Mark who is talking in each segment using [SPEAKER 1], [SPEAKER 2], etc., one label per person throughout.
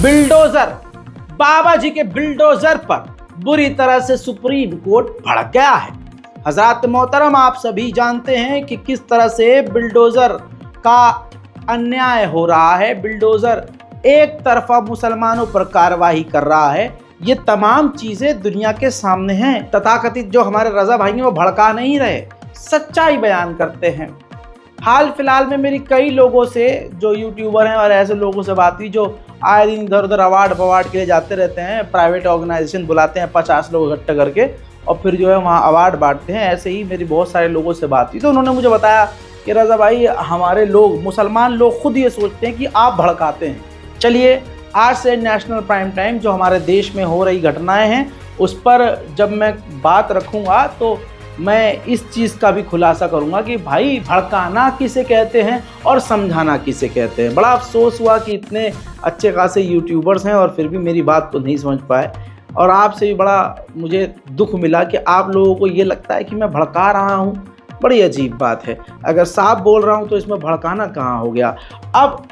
[SPEAKER 1] Bulldozer, बाबा जी के bulldozer पर बुरी तरह से सुप्रीम कोर्ट भड़क गया है। हज़रात मोहतरम, आप सभी जानते हैं कि किस तरह से बिल्डोजर का अन्याय हो रहा है। बिल्डोजर एक तरफा मुसलमानों पर कार्रवाई कर रहा है। ये तमाम चीज़ें दुनिया के सामने हैं। तथाकथित जो हमारे रज़ा भाई हैं वो भड़का नहीं रहे, सच्चाई बयान करते हैं। हाल फिलहाल में मेरी कई लोगों से, जो यूट्यूबर हैं और ऐसे लोगों से बात हुई जो आए दिन इधर उधर अवार्ड के लिए जाते रहते हैं। प्राइवेट ऑर्गेनाइजेशन बुलाते हैं 50 लोग इकट्ठा करके और फिर जो है वहाँ अवार्ड बांटते हैं। ऐसे ही मेरी बहुत सारे लोगों से बात हुई तो उन्होंने मुझे बताया कि रज़ा भाई, हमारे लोग, मुसलमान लोग खुद ये सोचते हैं कि आप भड़काते हैं। चलिए, आज से नेशनल प्राइम टाइम जो हमारे देश में हो रही घटनाएं हैं उस पर जब मैं बात रखूँगा तो मैं इस चीज़ का भी खुलासा करूंगा कि भाई भड़काना किसे कहते हैं और समझाना किसे कहते हैं। बड़ा अफसोस हुआ कि इतने अच्छे खासे यूट्यूबर्स हैं और फिर भी मेरी बात को नहीं समझ पाए। और आपसे भी बड़ा मुझे दुख मिला कि आप लोगों को ये लगता है कि मैं भड़का रहा हूँ। बड़ी अजीब बात है। अगर साफ बोल रहा हूँ तो इसमें भड़काना कहाँ हो गया। अब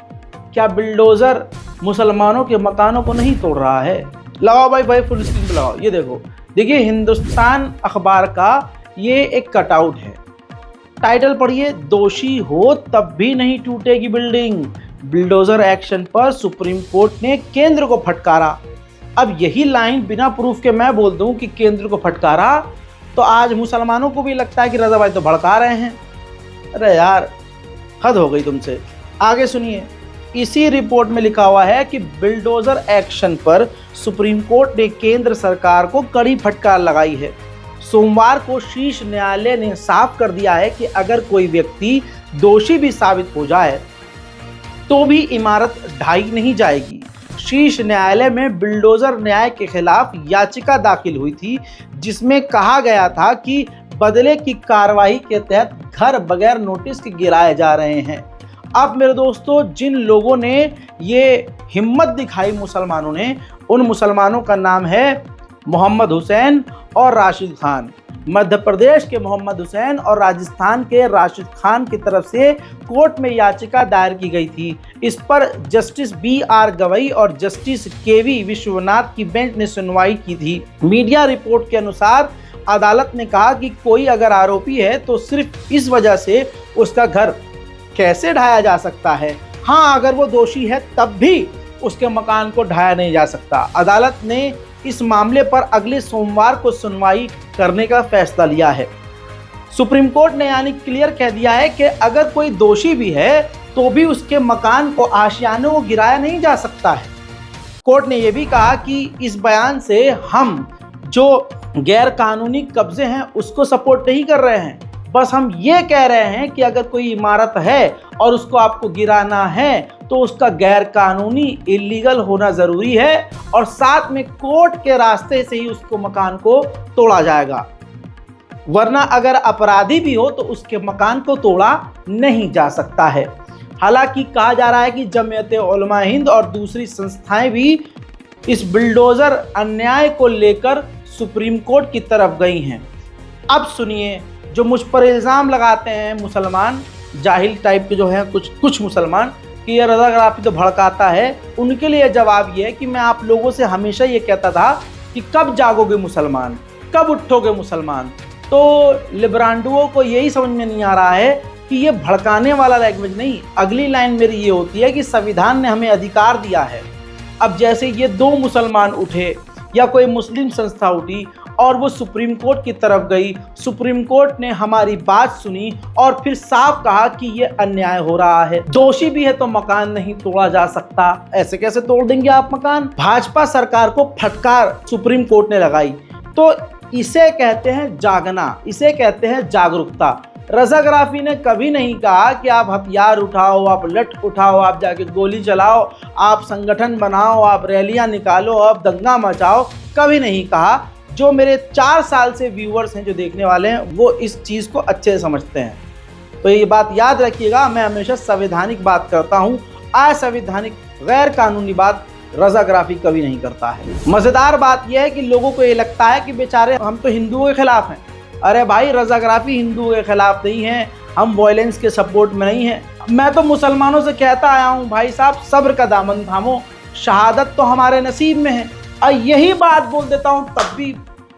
[SPEAKER 1] क्या बिल्डोज़र मुसलमानों के मकानों को नहीं तोड़ रहा है? लगाओ भाई फुल स्क्रीन पे लगाओ। ये देखिए हिंदुस्तान अखबार का ये एक कटआउट है। टाइटल पढ़िए, दोषी हो तब भी नहीं टूटेगी बिल्डिंग, बिल्डोजर एक्शन पर सुप्रीम कोर्ट ने केंद्र को फटकारा। अब यही लाइन बिना प्रूफ के मैं बोल दूं कि केंद्र को फटकारा तो आज मुसलमानों को भी लगता है कि रज़ा भाई तो भड़का रहे हैं। अरे यार, हद हो गई तुमसे। आगे सुनिए, इसी रिपोर्ट में लिखा हुआ है कि बिल्डोजर एक्शन पर सुप्रीम कोर्ट ने केंद्र सरकार को कड़ी फटकार लगाई है। सोमवार को शीर्ष न्यायालय ने साफ कर दिया है कि अगर कोई व्यक्ति दोषी भी साबित हो जाए तो भी इमारत ढाई नहीं जाएगी। शीर्ष न्यायालय में बिल्डोजर न्याय के खिलाफ याचिका दाखिल हुई थी जिसमें कहा गया था कि बदले की कार्रवाई के तहत घर बगैर नोटिस के गिराए जा रहे हैं। अब मेरे दोस्तों, जिन लोगों ने ये हिम्मत दिखाई मुसलमानों ने, उन मुसलमानों का नाम है मोहम्मद हुसैन और राशिद खान। मध्य प्रदेश के मोहम्मद हुसैन और राजस्थान के राशिद खान की तरफ से कोर्ट में याचिका दायर की गई थी। इस पर जस्टिस BR गवई और जस्टिस KV विश्वनाथ की बेंच ने सुनवाई की थी। मीडिया रिपोर्ट के अनुसार अदालत ने कहा कि कोई अगर आरोपी है तो सिर्फ इस वजह से उसका घर कैसे ढाया जा सकता है। हाँ, अगर वो दोषी है तब भी उसके मकान को ढाया नहीं जा सकता। अदालत ने इस मामले पर अगले सोमवार को सुनवाई करने का फैसला लिया है। सुप्रीम कोर्ट ने यानी क्लियर कह दिया है कि अगर कोई दोषी भी है तो भी उसके मकान को, आशियानों को गिराया नहीं जा सकता है। कोर्ट ने यह भी कहा कि इस बयान से हम जो गैर कानूनी कब्जे हैं उसको सपोर्ट नहीं कर रहे हैं, बस हम ये कह रहे हैं कि अगर कोई इमारत है और उसको आपको गिराना है तो उसका गैर कानूनी, इलीगल होना ज़रूरी है और साथ में कोर्ट के रास्ते से ही उसको मकान को तोड़ा जाएगा। वरना अगर अपराधी भी हो तो उसके मकान को तोड़ा नहीं जा सकता है। हालांकि कहा जा रहा है कि जमीयत उलमा हिंद और दूसरी संस्थाएं भी इस बिल्डोज़र अन्याय को लेकर सुप्रीम कोर्ट की तरफ गई हैं। अब सुनिए, जो मुझ पर इल्ज़ाम लगाते हैं मुसलमान, जाहिल टाइप के जो हैं कुछ मुसलमान, कि ये रज़ाकाराफी तो भड़काता है, उनके लिए जवाब ये है कि मैं आप लोगों से हमेशा ये कहता था कि कब जागोगे मुसलमान, कब उठोगे मुसलमान। तो लिब्रांडुओं को यही समझ में नहीं आ रहा है कि ये भड़काने वाला लैंग्वेज नहीं। अगली लाइन मेरी ये होती है कि संविधान ने हमें अधिकार दिया है। अब जैसे ये दो मुसलमान उठे या कोई मुस्लिम संस्था उठी और वो सुप्रीम कोर्ट की तरफ गई, सुप्रीम कोर्ट ने हमारी बात सुनी और फिर साफ कहा कि ये अन्याय हो रहा है, दोषी भी है तो मकान नहीं तोड़ा जा सकता। ऐसे कैसे तोड़ देंगे आप मकान? भाजपा सरकार को फटकार सुप्रीम कोर्ट ने लगाई। तो इसे कहते हैं जागना, इसे कहते हैं जागरूकता। रज़ाकाराफी ने कभी नहीं कहा कि आप हथियार उठाओ, आप लठ उठाओ, आप जाके गोली चलाओ, आप संगठन बनाओ, आप रैलियां निकालो, आप दंगा मचाओ, कभी नहीं कहा। जो मेरे 4 साल से व्यूअर्स हैं, जो देखने वाले हैं, वो इस चीज़ को अच्छे से समझते हैं। तो ये बात याद रखिएगा, मैं हमेशा संवैधानिक बात करता हूँ, असंवैधानिक गैर कानूनी बात रज़ाकाराफी कभी नहीं करता है। मज़ेदार बात यह है कि लोगों को ये लगता है कि बेचारे हम तो हिंदुओं के खिलाफ हैं। अरे भाई, रज़ाकाराफी हिंदुओं के खिलाफ नहीं है, हम वायलेंस के सपोर्ट में नहीं हैं। मैं तो मुसलमानों से कहता आया हूँ, भाई साहब सब्र का दामन थामो, शहादत तो हमारे नसीब में है। और यही बात बोल देता हूँ तब भी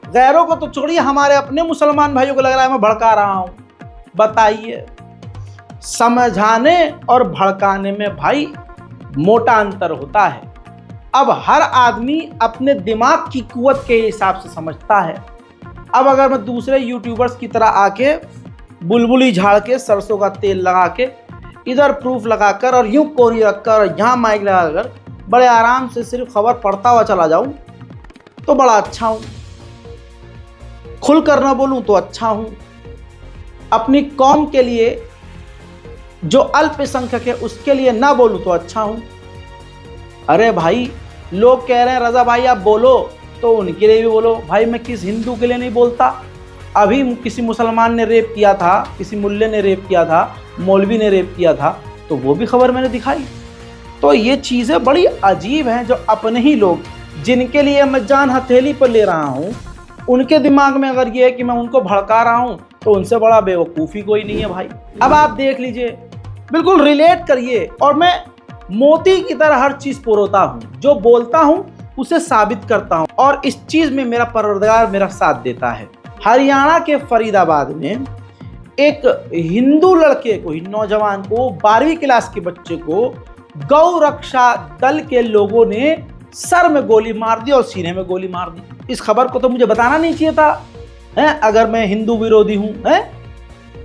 [SPEAKER 1] गैरों को तो छोड़िए, हमारे अपने मुसलमान भाइयों को लग रहा है मैं भड़का रहा हूँ। बताइए, समझाने और भड़काने में भाई मोटा अंतर होता है। अब हर आदमी अपने दिमाग की कुव्वत के हिसाब से समझता है। अब अगर मैं दूसरे यूट्यूबर्स की तरह आके बुलबुली झाड़ के सरसों का तेल लगा के इधर प्रूफ लगाकर और यूं कोरी रखकर यहाँ माइक लगाकर बड़े आराम से सिर्फ खबर पढ़ता हुआ चला जाऊं तो बड़ा अच्छा हूं। खुल कर ना बोलूं तो अच्छा हूं। अपनी कौम के लिए जो अल्पसंख्यक है उसके लिए ना बोलूं तो अच्छा हूं। अरे भाई, लोग कह रहे हैं रजा भाई आप बोलो, तो उनके लिए भी बोलो। भाई मैं किस हिंदू के लिए नहीं बोलता? अभी किसी मुसलमान ने रेप किया था, किसी मुल्ले ने रेप किया था, मौलवी ने रेप किया था, तो वो भी खबर मैंने दिखाई। तो ये चीज़ें बड़ी अजीब हैं जो अपने ही लोग जिनके लिए मैं जान हथेली पर ले रहा हूँ, उनके दिमाग में अगर ये है कि मैं उनको भड़का रहा हूँ तो उनसे बड़ा बेवकूफ़ी कोई नहीं है भाई। अब आप देख लीजिए, बिल्कुल रिलेट करिए। और मैं मोती की तरह हर चीज़ पुरोता हूँ, जो बोलता हूँ उसे साबित करता हूँ, और इस चीज़ में मेरा परवरदिगार मेरा साथ देता है। हरियाणा के फरीदाबाद में एक हिंदू लड़के को, नौजवान को, 12वीं क्लास के बच्चे को गौ रक्षा दल के लोगों ने सर में गोली मार दी और सीने में गोली मार दी। इस खबर को तो मुझे बताना नहीं चाहिए था है? अगर मैं हिंदू विरोधी हूँ है?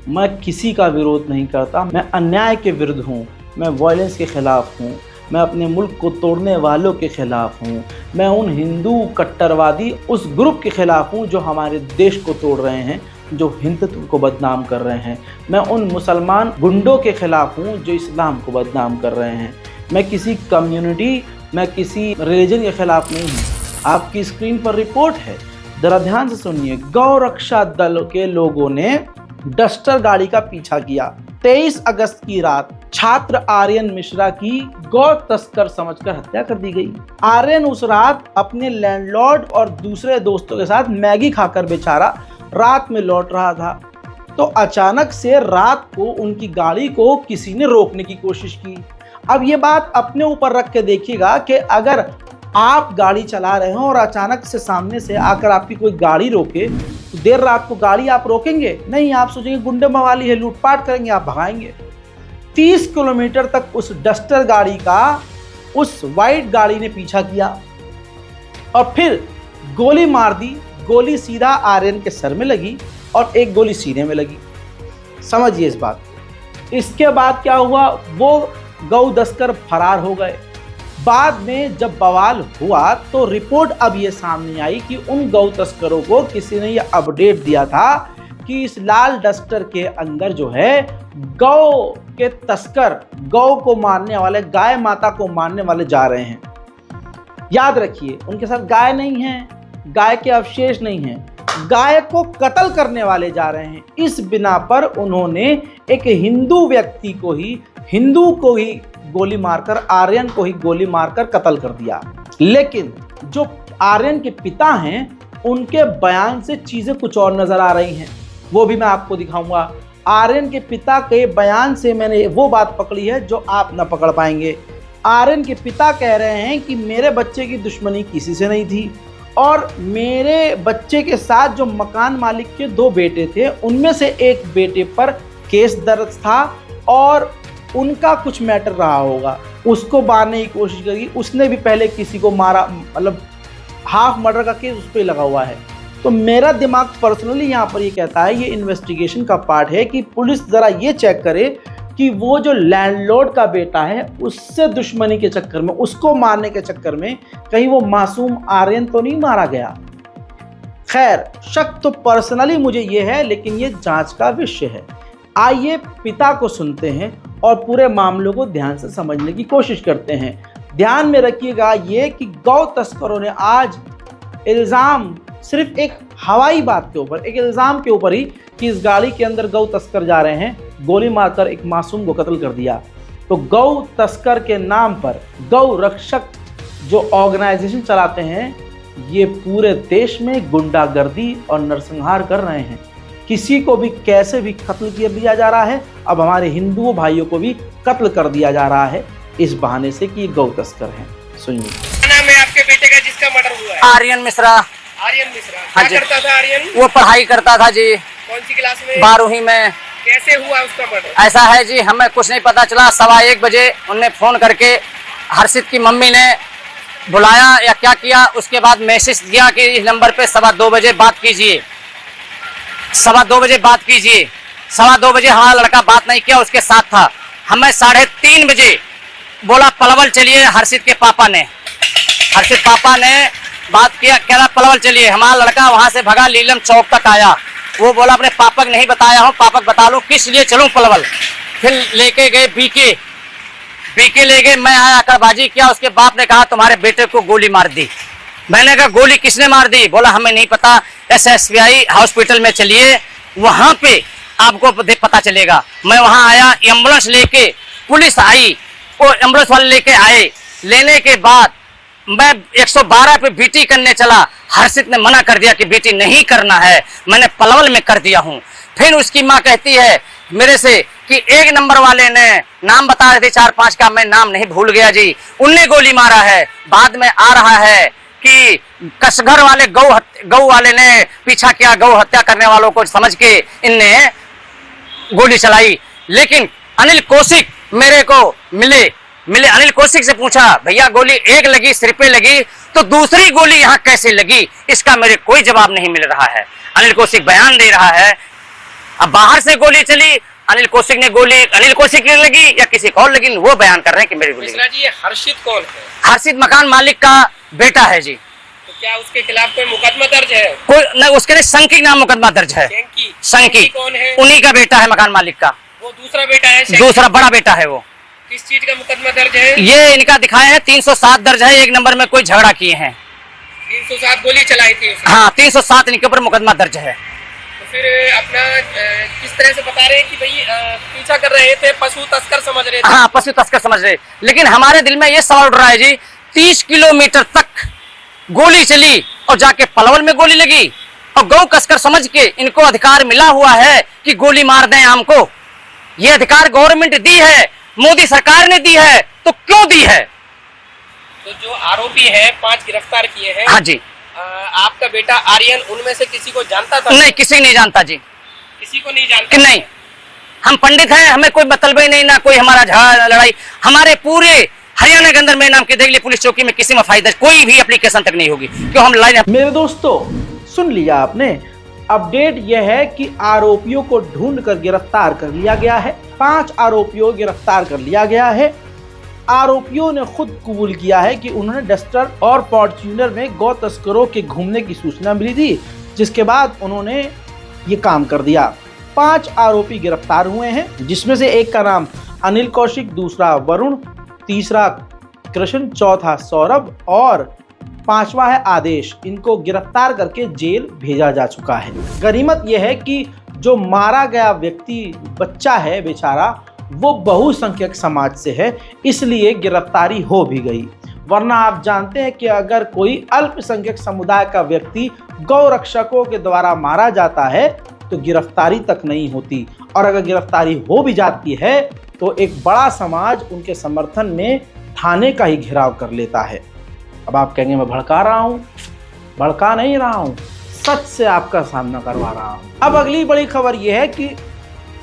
[SPEAKER 1] मैं किसी का विरोध नहीं करता, मैं अन्याय के विरुद्ध हूँ, मैं वायलेंस के खिलाफ हूँ, मैं अपने मुल्क को तोड़ने वालों के खिलाफ हूँ, मैं उन हिंदू कट्टरवादी उस ग्रुप के खिलाफ हूँ जो हमारे देश को तोड़ रहे हैं, जो हिंदुत्व को बदनाम कर रहे हैं। मैं उन मुसलमान गुंडों के खिलाफ हूँ जो इस्लाम को बदनाम कर रहे हैं। मैं किसी कम्युनिटी, मैं किसी रिलीजन के खिलाफ नहीं हूँ। आपकी स्क्रीन पर रिपोर्ट है, जरा ध्यान से सुनिए। गौ रक्षा दल के लोगों ने डस्टर गाड़ी का पीछा किया। 23 अगस्त की रात छात्र आर्यन मिश्रा की गौ तस्कर समझकर हत्या कर दी गई। आर्यन उस रात अपने लैंडलॉर्ड और दूसरे दोस्तों के साथ मैगी खाकर बेचारा रात में लौट रहा था, तो अचानक से रात को उनकी गाड़ी को किसी ने रोकने की कोशिश की। अब ये बात अपने ऊपर रख के देखिएगा कि अगर आप गाड़ी चला रहे हो और अचानक से सामने से आकर आपकी कोई गाड़ी रोके तो देर रात को गाड़ी आप रोकेंगे नहीं, आप सोचेंगे गुंडे मवाली है, लूटपाट करेंगे, आप भगाएंगे। 30 किलोमीटर तक उस डस्टर गाड़ी का उस वाइट गाड़ी ने पीछा किया और फिर गोली मार दी। गोली सीधा आर्यन के सर में लगी और एक गोली सीने में लगी। समझिए इस बात को। इसके बाद क्या हुआ, वो गौ तस्कर फरार हो गए। बाद में जब बवाल हुआ तो रिपोर्ट अब ये सामने आई कि उन गौ तस्करों को किसी ने ये अपडेट दिया था कि इस लाल डस्टर के अंदर जो है गौ के तस्कर, गौ को मारने वाले, गाय माता को मारने वाले जा रहे हैं। याद रखिए, उनके साथ गाय नहीं है, गाय के अवशेष नहीं है, गाय को कत्ल करने वाले जा रहे हैं। इस बिना पर उन्होंने एक हिंदू व्यक्ति को ही, हिंदू को ही गोली मारकर, आर्यन को ही गोली मारकर कत्ल कर दिया। लेकिन जो आर्यन के पिता हैं उनके बयान से चीजें कुछ और नजर आ रही हैं, वो भी मैं आपको दिखाऊंगा। आर्यन के पिता के बयान से मैंने वो बात पकड़ी है जो आप न पकड़ पाएंगे। आर्यन के पिता कह रहे हैं कि मेरे बच्चे की दुश्मनी किसी से नहीं थी और मेरे बच्चे के साथ जो मकान मालिक के 2 बेटे थे उनमें से एक बेटे पर केस दर्ज था और उनका कुछ मैटर रहा होगा, उसको मारने की कोशिश करी। उसने भी पहले किसी को मारा, मतलब हाफ मर्डर का केस उस पर लगा हुआ है। तो मेरा दिमाग पर्सनली यहाँ पर ये कहता है, ये इन्वेस्टिगेशन का पार्ट है कि पुलिस ज़रा ये चेक करे कि वो जो लैंडलॉर्ड का बेटा है उससे दुश्मनी के चक्कर में, उसको मारने के चक्कर में कहीं वो मासूम आर्यन तो नहीं मारा गया। खैर, शक तो पर्सनली मुझे ये है, लेकिन ये जांच का विषय है। आइए पिता को सुनते हैं और पूरे मामलों को ध्यान से समझने की कोशिश करते हैं। ध्यान में रखिएगा ये कि गौ तस्करों ने आज इल्ज़ाम सिर्फ एक हवाई बात के ऊपर, एक इल्ज़ाम के ऊपर ही कि इस गाड़ी के अंदर गौ तस्कर जा रहे हैं, गोली मारकर एक मासूम को कत्ल कर दिया। तो गौ तस्कर के नाम पर गौ रक्षक जो ऑर्गेनाइजेशन चलाते हैं, ये पूरे देश में गुंडागर्दी और नरसंहार कर रहे हैं। किसी को भी कैसे भी कत्ल किया दिया जा रहा है। अब हमारे हिंदू भाइयों को भी कत्ल कर दिया जा रहा है इस बहाने से कि ये गौ तस्कर हैं। सुनिए।
[SPEAKER 2] क्या नाम है आपके बेटे का जिसका मर्डर हुआ है?
[SPEAKER 3] आर्यन मिश्रा।
[SPEAKER 2] आर्यन मिश्रा।
[SPEAKER 3] हाँ
[SPEAKER 2] क्या
[SPEAKER 3] जी।
[SPEAKER 2] करता था आर्यन?
[SPEAKER 3] वो पढ़ाई करता था जी।
[SPEAKER 2] कौन सी क्लास में?
[SPEAKER 3] 12वीं में।
[SPEAKER 2] कैसे हुआ उसका मर्डर?
[SPEAKER 3] ऐसा है जी, हमें कुछ नहीं पता चला। 1:15 बजे उनने फोन करके हर्षित की मम्मी ने बुलाया या क्या किया, उसके बाद मैसेज दिया कि इस नंबर पे 2:15 बजे बात कीजिए, 2:15 बजे बात कीजिए। 2:15 बजे हमारा लड़का बात नहीं किया, उसके साथ था। हमें 3:30 बजे बोला पलवल चलिए। हर्षित के पापा ने बात किया, कह रहा पलवल चलिए। हमारा लड़का वहां से भगा, लीलम चौक तक आया। वो बोला अपने पापा को नहीं बताया हूँ, पापा को बता लो किस लिए चलूं पलवल। फिर लेके गए बीके ले गए। मैं आया, आकड़बाजी किया। उसके बाप ने कहा तुम्हारे बेटे को गोली मार दी। मैंने कहा गोली किसने मार दी? बोला हमें नहीं पता, SSBI हॉस्पिटल में चलिए, वहां पे आपको पता चलेगा। मैं वहां आया, एम्बुलेंस लेके पुलिस आई, वो एम्बुलेंस वाले लेके आए। लेने के बाद मैं 112 पे बीटी करने चला। हर्षित ने मना कर दिया कि बेटी नहीं करना है, मैंने पलवल में कर दिया हूं। फिर उसकी मां कहती है मेरे से कि 1 नंबर वाले ने नाम बता रहे थे 4-5 का, मैं नाम नहीं भूल गया जी, उनने गोली मारा है। बाद में आ रहा है कि कसघर वाले गौ वाले ने पीछा किया, गौ हत्या करने वालों को समझ के इनने गोली चलाई। लेकिन अनिल कौशिक मेरे को मिले। अनिल कौशिक से पूछा भैया गोली एक लगी, सिर पे लगी, तो दूसरी गोली यहाँ कैसे लगी? इसका मेरे कोई जवाब नहीं मिल रहा है। अनिल कौशिक बयान दे रहा है अब बाहर से गोली चली, अनिल कौशिक ने गोली अनिल कौशिक ने लगी या किसी को और लगी, वो बयान कर रहे हैं कि मेरी गोली।
[SPEAKER 2] मिश्रा जी, ये हर्षित कौन है?
[SPEAKER 3] हर्षित मकान मालिक का बेटा है जी।
[SPEAKER 2] तो क्या उसके खिलाफ कोई मुकदमा दर्ज है?
[SPEAKER 3] कोई न, उसके लिए संकी नाम मुकदमा दर्ज है। संकी
[SPEAKER 2] कौन है?
[SPEAKER 3] उन्हीं का बेटा है, मकान मालिक का।
[SPEAKER 2] वो दूसरा बेटा है?
[SPEAKER 3] दूसरा बड़ा बेटा है वो।
[SPEAKER 2] किस चीज का मुकदमा दर्ज है?
[SPEAKER 3] ये इनका दिखाया है 307 दर्ज है, 1 नंबर में कोई झगड़ा किए हैं।
[SPEAKER 2] 307 गोली चलाई थी उसने?
[SPEAKER 3] हाँ, 307 इनके ऊपर मुकदमा दर्ज है।
[SPEAKER 2] तो फिर अपना किस तरह से बता रहे हैं कि भाई पीछा कर रहे थे, पशु तस्कर समझ रहे थे?
[SPEAKER 3] हाँ, पशु तस्कर समझ रहे। लेकिन हमारे दिल में ये सवाल उठ रहा है जी, 30 किलोमीटर तक गोली चली और जाके पलवल में गोली लगी, और गौ कसकर समझ के इनको अधिकार मिला हुआ है कि गोली मार दें आम को। ये अधिकार गवर्नमेंट दी है, मोदी सरकार ने दी है, तो क्यों दी है?
[SPEAKER 2] तो जो आरोपी है 5 गिरफ्तार किए हैं।
[SPEAKER 3] हाँ जी।
[SPEAKER 2] आपका बेटा आर्यन उनमें से किसी को जानता था?
[SPEAKER 3] नहीं, किसी नहीं जानता जी।
[SPEAKER 2] किसी को नहीं जानता?
[SPEAKER 3] नहीं, हम पंडित हैं, हमें कोई मतलब ही नहीं, ना कोई हमारा झगड़ा लड़ाई। हमारे पूरे हरियाणा के अंदर मेरे नाम के देख लिए पुलिस चौकी में किसी में फायदा कोई भी एप्लीकेशन तक नहीं होगी, क्यों हम लाइन।
[SPEAKER 1] मेरे दोस्तों, सुन लिया आपने। अपडेट यह है कि आरोपियों को ढूंढ कर गिरफ्तार कर लिया गया है। 5 आरोपियों को गिरफ्तार कर लिया गया है। आरोपियों ने खुद कबूल किया है कि उन्होंने डस्टर और फॉर्च्यूनर में गौ तस्करों के घूमने की सूचना मिली थी, जिसके बाद उन्होंने ये काम कर दिया। 5 आरोपी गिरफ्तार हुए हैं, जिसमें से एक का नाम अनिल कौशिक, दूसरा वरुण, तीसरा कृष्ण, चौथा सौरभ और 5वां है आदेश। इनको गिरफ्तार करके जेल भेजा जा चुका है। गनीमत यह है कि जो मारा गया व्यक्ति बच्चा है बेचारा, वो बहुसंख्यक समाज से है, इसलिए गिरफ्तारी हो भी गई। वरना आप जानते हैं कि अगर कोई अल्पसंख्यक समुदाय का व्यक्ति गौ रक्षकों के द्वारा मारा जाता है तो गिरफ्तारी तक नहीं होती, और अगर गिरफ्तारी हो भी जाती है तो एक बड़ा समाज उनके समर्थन में थाने का ही घेराव कर लेता है। अब आप कहेंगे मैं भड़का रहा हूँ, भड़का नहीं रहा हूँ, सच से आपका सामना करवा रहा हूँ। अब अगली बड़ी खबर यह है कि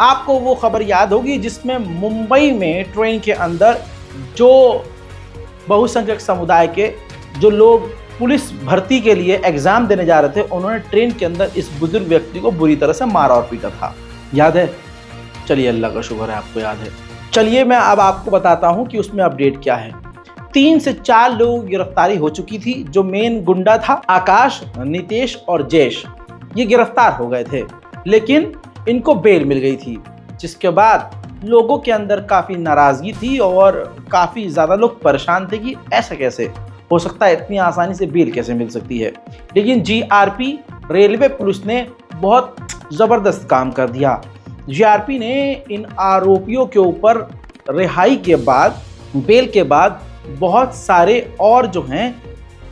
[SPEAKER 1] आपको वो खबर याद होगी जिसमें मुंबई में ट्रेन के अंदर जो बहुसंख्यक समुदाय के जो लोग पुलिस भर्ती के लिए एग्जाम देने जा रहे थे, उन्होंने ट्रेन के अंदर इस बुजुर्ग व्यक्ति को बुरी तरह से मारा और पीटा था। याद है? चलिए, अल्लाह का शुक्र है आपको याद है। चलिए मैं अब आपको बताता हूं कि उसमें अपडेट क्या है। 3 से 4 लोगों की गिरफ्तारी हो चुकी थी। जो मेन गुंडा था आकाश, नितेश और जयेश, ये गिरफ्तार हो गए थे, लेकिन इनको बेल मिल गई थी, जिसके बाद लोगों के अंदर काफ़ी नाराज़गी थी और काफ़ी ज़्यादा लोग परेशान थे कि ऐसा कैसे हो सकता है, इतनी आसानी से बेल कैसे मिल सकती है। लेकिन जीआरपी रेलवे पुलिस ने बहुत ज़बरदस्त काम कर दिया। जीआरपी ने इन आरोपियों के ऊपर रिहाई के बाद, बेल के बाद बहुत सारे और जो हैं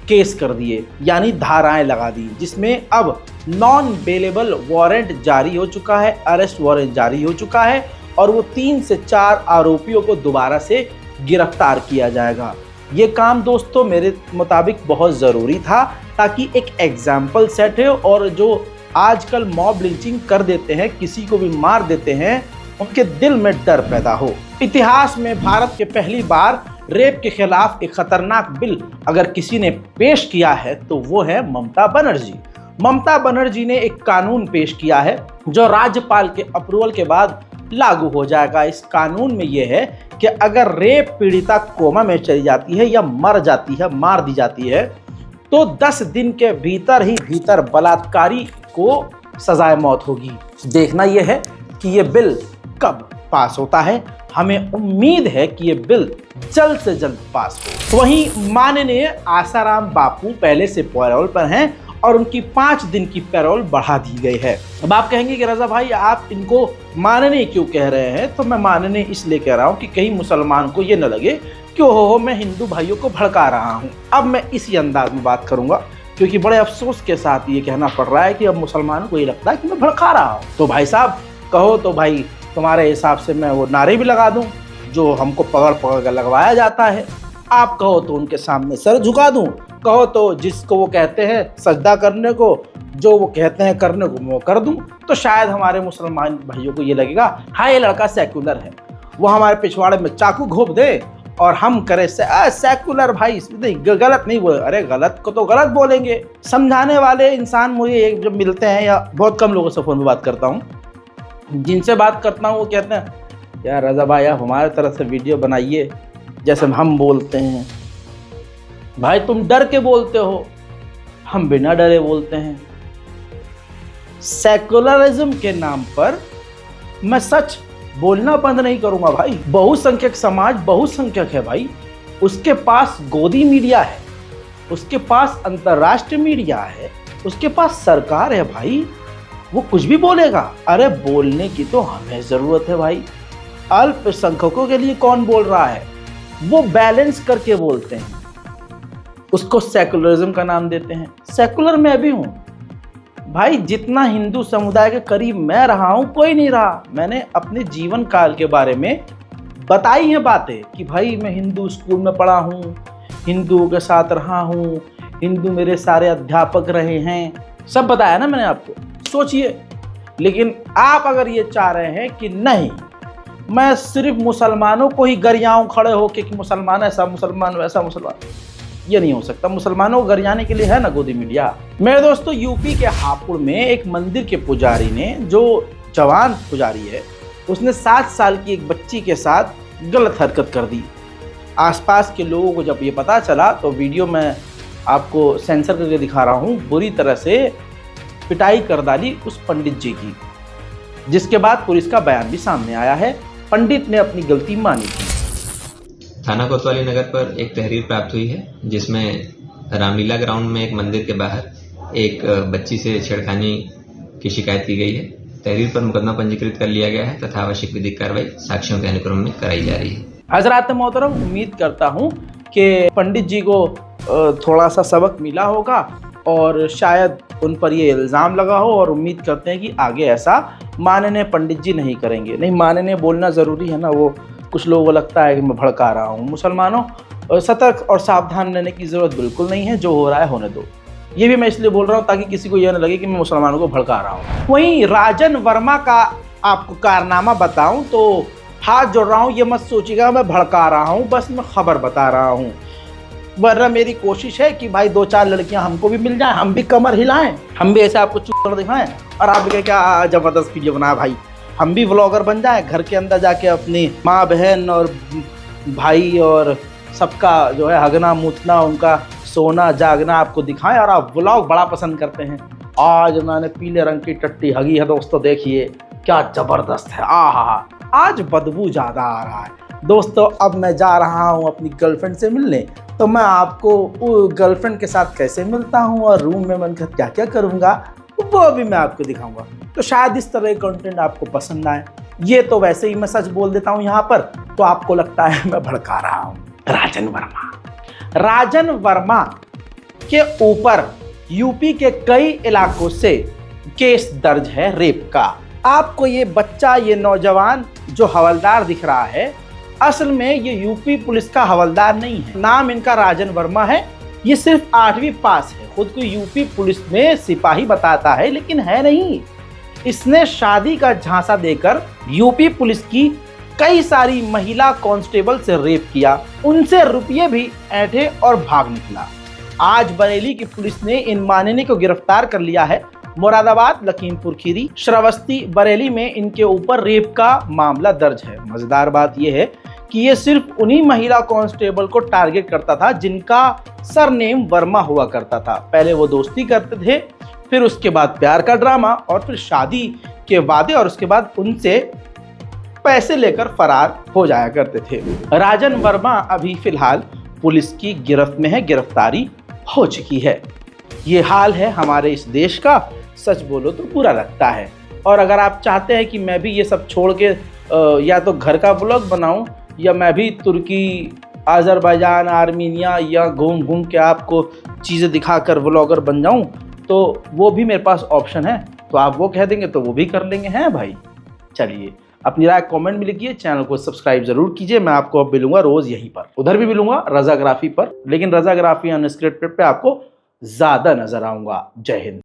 [SPEAKER 1] केस कर दिए, यानी धाराएं लगा दी, जिसमें अब नॉन बेलेबल वारंट जारी हो चुका है, अरेस्ट वारंट जारी हो चुका है, और वो 3 से 4 आरोपियों को दोबारा से गिरफ्तार किया जाएगा। ये काम दोस्तों मेरे मुताबिक बहुत ज़रूरी था, ताकि एक एग्जाम्पल सेट है और जो आजकल मॉब लिंचिंग कर देते हैं, किसी को भी मार देते हैं, उनके दिल में डर पैदा हो। इतिहास में भारत के पहली बार रेप के खिलाफ एक खतरनाक बिल अगर किसी ने पेश किया है तो वो है ममता बनर्जी। ममता बनर्जी ने एक कानून पेश किया है जो राज्यपाल के अप्रूवल के बाद लागू हो जाएगा। इस कानून में यह है कि अगर रेप पीड़िता कोमा में चली जाती है या मर जाती है, मार दी जाती है, तो 10 दिन के भीतर बलात्कारी को सजाए मौत होगी। देखना यह है कि यह बिल कब पास होता है। हमें उम्मीद है कि यह बिल जल्द से जल्द पास हो। वहीं माननीय आसाराम बापू पहले से पैरोल पर हैं और उनकी 5 दिन की पैरोल बढ़ा दी गई है। अब आप कहेंगे कि रजा भाई आप इनको माननीय क्यों कह रहे हैं? तो मैं माननीय इसलिए कह रहा हूं कि कहीं मुसलमान को ये न लगे कि हो मैं हिंदू भाइयों को भड़का रहा हूं। अब मैं इसी अंदाज में बात करूंगा, क्योंकि बड़े अफसोस के साथ ये कहना पड़ रहा है कि अब मुसलमानों को ये लगता है कि मैं भड़का रहा हूँ। तो भाई साहब कहो तो भाई तुम्हारे हिसाब से मैं वो नारे भी लगा दूं जो हमको पकड़ पकड़ कर लगवाया जाता है। आप कहो तो उनके सामने सर झुका दूं, कहो तो जिसको वो कहते हैं सजदा करने को, जो वो कहते हैं करने को, वो कर दूं। तो शायद हमारे मुसलमान भाइयों को ये लगेगा हाँ ये लड़का सेक्युलर है, वो हमारे पिछवाड़े में चाकू घोंप दे और हम करें सेक्युलर भाई गलत नहीं बोले। अरे गलत को तो गलत बोलेंगे। समझाने वाले इंसान मुझे जब मिलते हैं, या बहुत कम लोगों से फ़ोन में बात करता हूँ, जिनसे बात करता हूँ वो कहते हैं यार रजा भाई आप हमारे तरफ से वीडियो बनाइए जैसे हम बोलते हैं। भाई तुम डर के बोलते हो, हम बिना डरे बोलते हैं। सेकुलरिज्म के नाम पर मैं सच बोलना बंद नहीं करूंगा भाई। बहुसंख्यक समाज बहुसंख्यक है भाई, उसके पास गोदी मीडिया है, उसके पास अंतर्राष्ट्रीय मीडिया है, उसके पास सरकार है भाई, वो कुछ भी बोलेगा। अरे बोलने की तो हमें ज़रूरत है भाई। अल्पसंख्यकों के लिए कौन बोल रहा है? वो बैलेंस करके बोलते हैं, उसको सेकुलरिज्म का नाम देते हैं। सेकुलर मैं भी हूँ भाई, जितना हिंदू समुदाय के करीब मैं रहा हूँ कोई नहीं रहा। मैंने अपने जीवन काल के बारे में बताई हैं बातें कि भाई मैं हिंदू स्कूल में पढ़ा हूँ, हिंदुओं के साथ रहा हूँ, हिंदू मेरे सारे अध्यापक रहे हैं, सब बताया ना मैंने आपको। सोचिए, लेकिन आप अगर ये चाह रहे हैं कि नहीं मैं सिर्फ मुसलमानों को ही गरियाऊं खड़े होके कि मुसलमान ऐसा, मुसलमान वैसा, मुसलमान, ये नहीं हो सकता। मुसलमानों को गरियाने के लिए है ना गोदी मीडिया। मेरे दोस्तों यूपी के हापुड़ में एक मंदिर के पुजारी ने, जो जवान पुजारी है, उसने 7 साल की एक बच्ची के साथ गलत हरकत कर दी। आसपास के लोगों को जब ये पता चला तो वीडियो मैं आपको सेंसर करके दिखा रहा हूँ, बुरी तरह से पिटाई कर डाली उस पंडित जी की, जिसके बाद पुलिस का बयान भी सामने आया है। पंडित ने अपनी गलती मानी थी।
[SPEAKER 4] थाना कोतवाली नगर पर एक तहरीर प्राप्त हुई है जिसमें रामलीला ग्राउंड में एक मंदिर के बाहर एक बच्ची से छेड़खानी की शिकायत की गई है। तहरीर पर मुकदमा पंजीकृत कर लिया गया है तथा आवश्यक विधिक कार्रवाई साक्ष्यों के अनुक्रम में कराई जा रही है।
[SPEAKER 1] हजरात मोहतरम, उम्मीद करता हूँ कि पंडित जी को थोड़ा सा सबक मिला होगा और शायद उन पर ये इल्ज़ाम लगा हो, और उम्मीद करते हैं कि आगे ऐसा माननीय पंडित जी नहीं करेंगे। नहीं, माननीय बोलना ज़रूरी है ना, वो कुछ लोगों को लगता है कि मैं भड़का रहा हूँ। मुसलमानों सतर्क और सावधान रहने की ज़रूरत बिल्कुल नहीं है, जो हो रहा है होने दो। ये भी मैं इसलिए बोल रहा हूँ ताकि किसी को यह न लगे कि मैं मुसलमानों को भड़का रहा हूँ। वहीं राजन वर्मा का आपको कारनामा बताऊँ तो हाथ जोड़ रहा हूँ, ये मत सोचिएगा मैं भड़का रहा हूँ, बस मैं खबर बता रहा हूँ। वरना मेरी कोशिश है कि भाई 2-4 लड़कियां हमको भी मिल जाएं, हम भी कमर हिलाएं, हम भी ऐसे आपको चूर दिखाएं और आप भी क्या ज़बरदस्त वीडियो बनाया भाई, हम भी व्लॉगर बन जाएं, घर के अंदर जाके अपनी माँ बहन और भाई और सबका जो है हगना मूतना, उनका सोना जागना आपको दिखाएं। और आप व्लॉग बड़ा पसंद करते हैं। आज मैंने पीले रंग की टट्टी हगी है दोस्तों, देखिए क्या ज़बरदस्त है। आहा, आज बदबू ज़्यादा आ रहा है दोस्तों। अब मैं जा रहा हूँ अपनी गर्लफ्रेंड से मिलने, तो मैं आपको गर्लफ्रेंड के साथ कैसे मिलता हूँ और रूम में मैं क्या क्या करूँगा वो भी मैं आपको दिखाऊंगा। तो शायद इस तरह का कंटेंट आपको पसंद आए। ये तो वैसे ही मैं सच बोल देता हूँ यहाँ पर, तो आपको लगता है मैं भड़का रहा हूँ। राजन वर्मा के ऊपर यूपी के कई इलाकों से केस दर्ज है रेप का। आपको ये बच्चा, ये नौजवान जो हवलदार दिख रहा है, असल में ये यूपी पुलिस का हवलदार नहीं है, नाम इनका राजन वर्मा है। ये सिर्फ 8वीं पास है, खुद को यूपी पुलिस में सिपाही बताता है लेकिन है नहीं। इसने शादी का झांसा देकर यूपी पुलिस की कई सारी महिला कांस्टेबल से रेप किया, उनसे रुपये भी ऐंठे और भाग निकला। आज बरेली की पुलिस ने इन माननीय को गिरफ्तार कर लिया है। मुरादाबाद, लखीमपुर खीरी, श्रावस्ती, बरेली में इनके ऊपर रेप का मामला दर्ज है। मजेदार बात यह है कि ये सिर्फ उन्हीं महिला कांस्टेबल को टारगेट करता था जिनका सरनेम वर्मा हुआ करता था। पहले वो दोस्ती करते थे, फिर उसके बाद प्यार का ड्रामा और फिर शादी के वादे और उसके बाद उनसे पैसे लेकर फरार हो जाया करते थे। राजन वर्मा अभी फिलहाल पुलिस की गिरफ्त में है, गिरफ्तारी हो चुकी है। ये हाल है हमारे इस देश का, सच बोलो तो बुरा लगता है। और अगर आप चाहते हैं कि मैं भी ये सब छोड़ के या तो घर का ब्लॉग बनाऊं या मैं भी तुर्की, आज़रबाईजान, आर्मीनिया या घूम घूम के आपको चीज़ें दिखाकर व्लॉगर बन जाऊं, तो वो भी मेरे पास ऑप्शन है। तो आप वो कह देंगे तो वो भी कर लेंगे, हैं भाई। चलिए, अपनी राय कमेंट में लिखिए, चैनल को सब्सक्राइब जरूर कीजिए। मैं आपको अब मिलूंगा रोज़ यहीं पर, उधर भी मिलूंगा रजाग्राफी पर, लेकिन रजाग्राफी अनस्क्रिप्टेड पे आपको ज़्यादा नजर आऊँगा। जय हिंद।